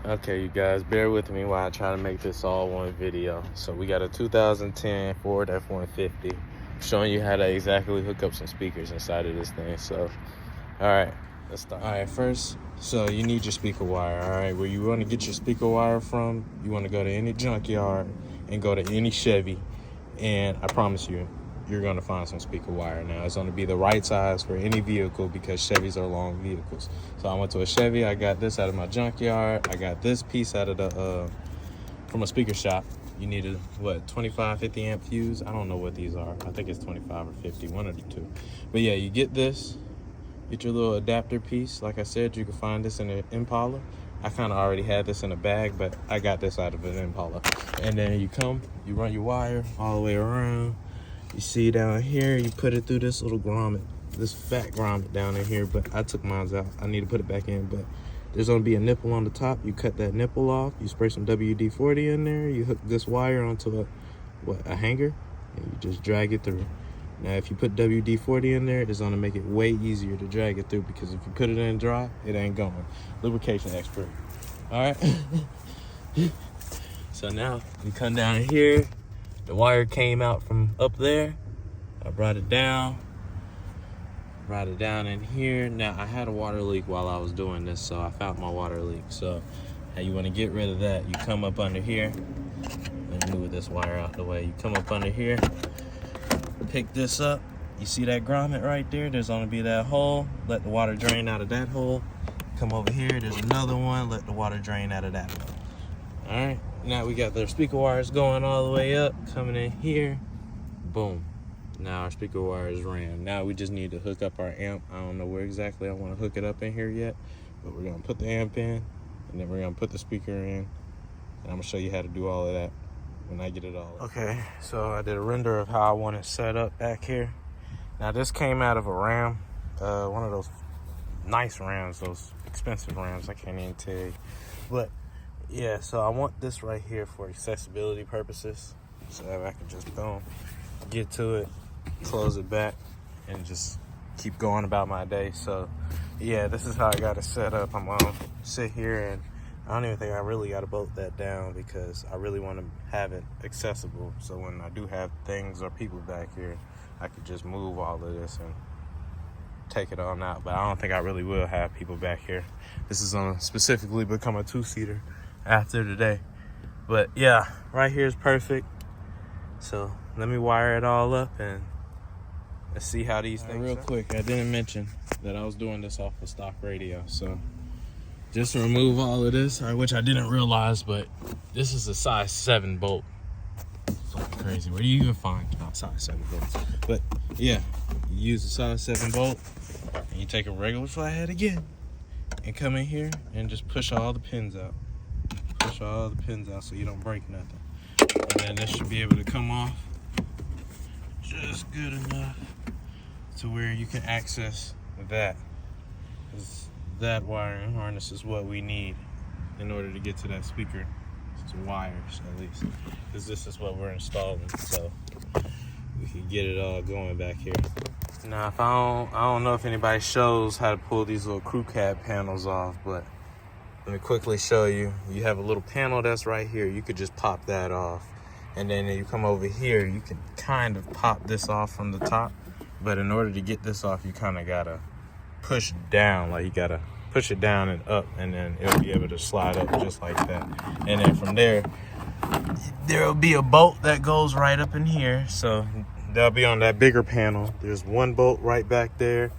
Okay, you guys, bear with me while I try to make this all one video. So we got a 2010 Ford F-150 showing you how to exactly hook up some speakers inside of this thing. So, all right, let's start. All right, first, so you need your speaker wire. All right, where you want to get your speaker wire from, you want to go to any junkyard and go to any Chevy, and I promise you, you're going to find some speaker wire. Now, it's going to be the right size for any vehicle because Chevys are long vehicles. So I went to a Chevy. I got this out of my junkyard. I got this piece out of the from a speaker shop. You need a, what, 25, 50 amp fuse? I don't know what these are. I think it's 25 or 50, one of the two. But yeah, you get this, get your little adapter piece. Like I said, you can find this in an Impala. I kind of already had this in a bag, but I got this out of an Impala. And then you come, you run your wire all the way around. You see down here, you put it through this little grommet, this fat grommet down in here, but I took mine out. I need to put it back in, but there's gonna be a nipple on the top. You cut that nipple off, you spray some WD-40 in there, you hook this wire onto a hanger, and you just drag it through. Now, if you put WD-40 in there, it's gonna make it way easier to drag it through because if you put it in dry, it ain't going. Lubrication expert. All right. So now we come down here. The wire came out from up there. I brought it down in here. Now, I had a water leak while I was doing this, so I found my water leak. So, how you want to get rid of that, you come up under here. Let me move this wire out the way. You come up under here, pick this up. You see that grommet right there? There's gonna be that hole. Let the water drain out of that hole. Come over here, there's another one. Let the water drain out of that one. All right, now we got the speaker wires going all the way up, coming in here. Boom. Now our speaker wires ran. Now we just need to hook up our amp. I don't know where exactly I want to hook it up in here yet, but we're gonna put the amp in, and then we're gonna put the speaker in, and I'm gonna show you how to do all of that when I get it all. Okay, so I did a render of how I want it set up back here. Now this came out of a Ram, one of those nice Rams, those expensive Rams, I can't even tell you. But yeah, so I want this right here for accessibility purposes, so that I can just boom, get to it, close it back, and just keep going about my day. So yeah, this is how I got it set up. I'm gonna sit here, and I don't even think I really got to bolt that down because I really want to have it accessible. So when I do have things or people back here, I could just move all of this and take it on out. But I don't think I really will have people back here. This is gonna specifically become a two-seater after today. But yeah, right here is perfect. So let me wire it all up and let's see how these things real quick. I didn't mention that I was doing this off of stock radio. So just to remove all of this, which I didn't realize, but this is a size 7 bolt. Fucking crazy. Where do you even find not size 7 bolts? But yeah, you use a size 7 bolt and you take a regular flathead again and come in here and just push all the pins out. Push all the pins out so you don't break nothing. And then this should be able to come off just good enough to where you can access that. Because that wiring harness is what we need in order to get to that speaker. It's wires, at least. Because this is what we're installing. So we can get it all going back here. Now, if I don't know if anybody shows how to pull these little crew cab panels off, but let me quickly show you. You have a little panel that's right here. You could just pop that off. And then you come over here, you can kind of pop this off from the top. But in order to get this off, you kind of gotta push down. Like you gotta push it down and up, and then it'll be able to slide up just like that. And then from there'll be a bolt that goes right up in here. So that'll be on that bigger panel. There's one bolt right back there.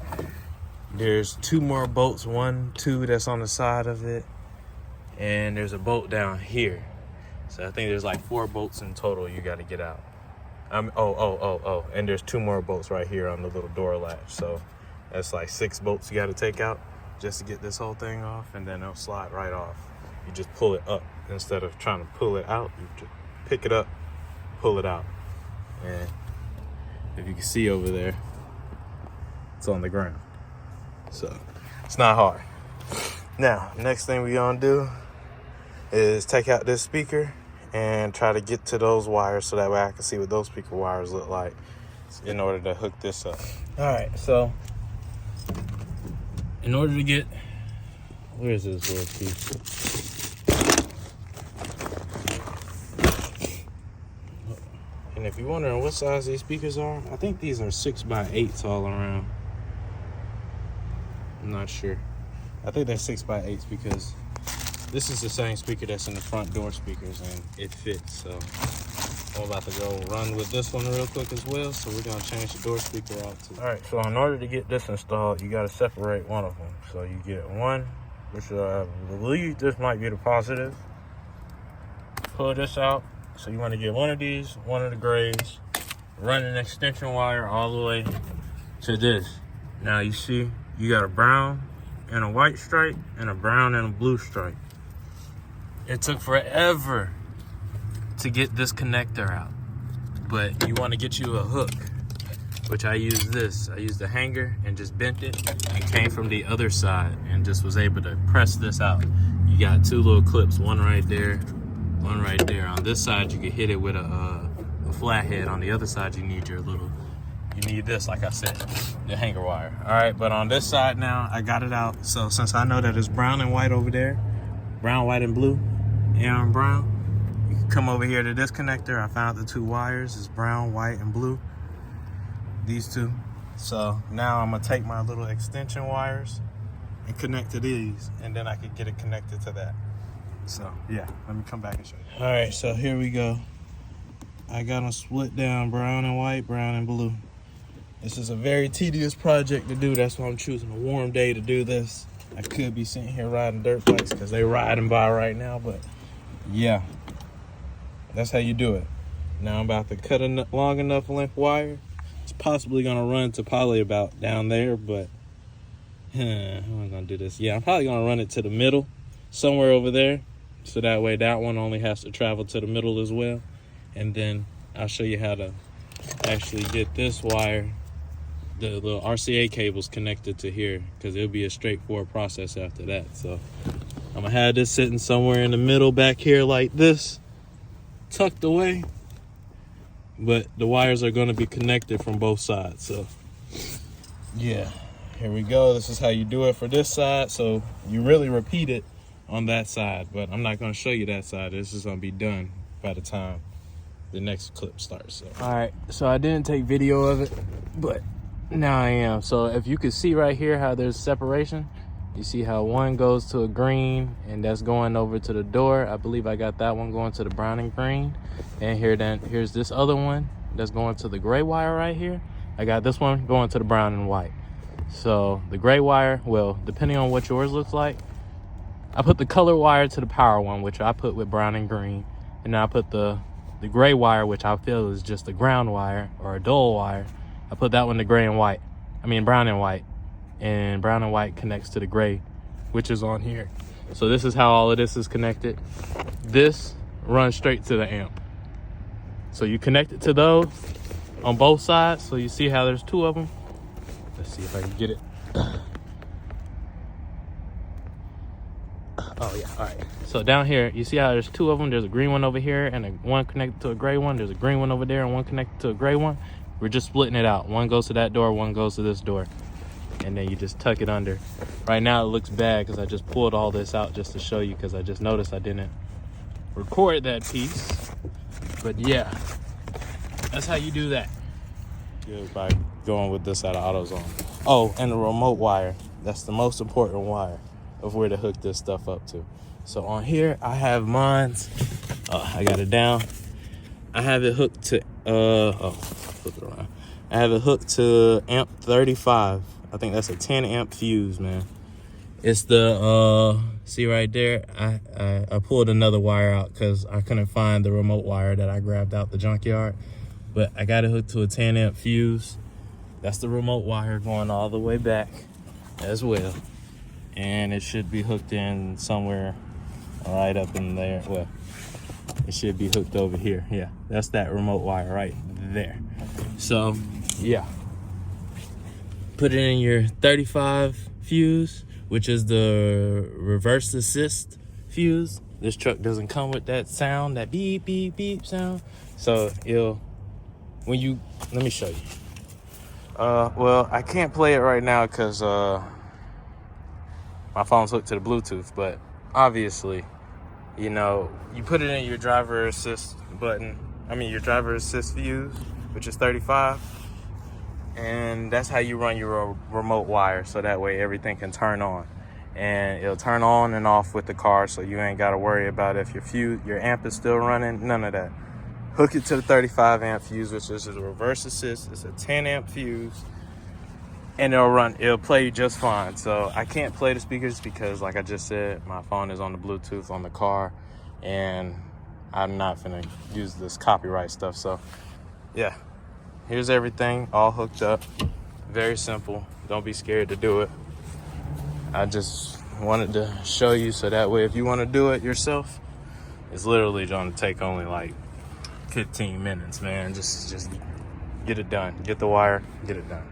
There's 2 more bolts, 1, 2 that's on the side of it. And there's a bolt down here. So I think there's like 4 bolts in total you got to get out. And there's 2 more bolts right here on the little door latch. So that's like 6 bolts you got to take out just to get this whole thing off, and then it'll slide right off. You just pull it up instead of trying to pull it out. You just pick it up, pull it out. And if you can see over there, it's on the ground. So it's not hard. Now, next thing we're gonna do is take out this speaker and try to get to those wires so that way I can see what those speaker wires look like in order to hook this up. All right, so in order to get, where is this little piece? And if you're wondering what size these speakers are, I think these are 6x8s all around. I'm not sure. I think they're 6x8s because this is the same speaker that's in the front door speakers and it fits. So I'm about to go run with this one real quick as well. So we're gonna change the door speaker out too. All right, so in order to get this installed, you gotta separate one of them. So you get one, which I believe this might be the positive. Pull this out. So you wanna get one of these, one of the grays, run an extension wire all the way to this. Now you see, you got a brown and a white stripe and a brown and a blue stripe. It took forever to get this connector out, but you want to get you a hook, which I used this. I used the hanger and just bent it and came from the other side and just was able to press this out. You got two little clips, one right there, one right there. On this side, you can hit it with a flathead. On the other side, you need this, like I said, the hanger wire. All right, but on this side now, I got it out. So since I know that it's brown and white over there, brown, white, and blue, and brown, you can come over here to this connector. I found the two wires. It's brown, white, and blue. These two. So now I'm gonna take my little extension wires and connect to these, and then I can get it connected to that. So yeah, let me come back and show you. All right, so here we go. I got them split down, brown and white, brown and blue. This is a very tedious project to do. That's why I'm choosing a warm day to do this. I could be sitting here riding dirt bikes because they riding by right now, but yeah, that's how you do it. Now I'm about to cut a long enough length wire. It's possibly gonna run to probably about down there, but how am I gonna do this? Yeah, I'm probably gonna run it to the middle, somewhere over there, so that way that one only has to travel to the middle as well. And then I'll show you how to actually get this wire, the little RCA cables connected to here, because it'll be a straightforward process after that. So I'm gonna have this sitting somewhere in the middle back here like this, tucked away, but the wires are gonna be connected from both sides. So yeah, here we go. This is how you do it for this side. So you really repeat it on that side, but I'm not gonna show you that side. This is gonna be done by the time the next clip starts. So. All right, so I didn't take video of it, but now I am. So if you can see right here how there's separation, you see how one goes to a green and that's going over to the door. I believe I got that one going to the brown and green. And here's this other one that's going to the gray wire right here. I got this one going to the brown and white. So the gray wire, well, depending on what yours looks like, I put the color wire to the power one, which I put with brown and green. And then I put the gray wire, which I feel is just a ground wire or a dull wire. I put that one to brown and white. And brown and white connects to the gray, which is on here. So this is how all of this is connected. This runs straight to the amp. So you connect it to those on both sides. So you see how there's two of them. Let's see if I can get it. Oh yeah, all right. So down here, you see how there's two of them. There's a green one over here and one connected to a gray one. There's a green one over there and one connected to a gray one. We're just splitting it out. One goes to that door, one goes to this door. And then you just tuck it under. Right now it looks bad because I just pulled all this out just to show you, because I just noticed I didn't record that piece. But yeah, that's how you do that. Good, by going with this out of AutoZone. Oh, and the remote wire. That's the most important wire of where to hook this stuff up to. So on here, I have mine's. I got it down. I have it hooked to, flip it around. I have it hooked to amp 35. I think that's a 10 amp fuse, man. It's the, see right there, I pulled another wire out because I couldn't find the remote wire that I grabbed out the junkyard. But I got it hooked to a 10 amp fuse. That's the remote wire going all the way back as well. And it should be hooked in somewhere right up in there. Well, it should be hooked over here. Yeah, that's that remote wire right there. So, yeah. Put it in your 35 fuse, which is the reverse assist fuse. This truck doesn't come with that sound, that beep, beep, beep sound. So let me show you. Well, I can't play it right now because my phone's hooked to the Bluetooth, but obviously, you know, you put it in your driver assist button your driver assist fuse, which is 35. And that's how you run your remote wire, so that way everything can turn on. And it'll turn on and off with the car, so you ain't got to worry about if your amp is still running, none of that. Hook it to the 35 amp fuse, which is a reverse assist. It's a 10 amp fuse, and it'll play just fine. So I can't play the speakers because, like I just said, my phone is on the Bluetooth on the car, and I'm not gonna use this copyright stuff. So yeah, here's everything all hooked up. Very simple. Don't be scared to do it. I just wanted to show you, so that way if you want to do it yourself, it's literally going to take only like 15 minutes, man. Just get it done. Get the wire, get it done.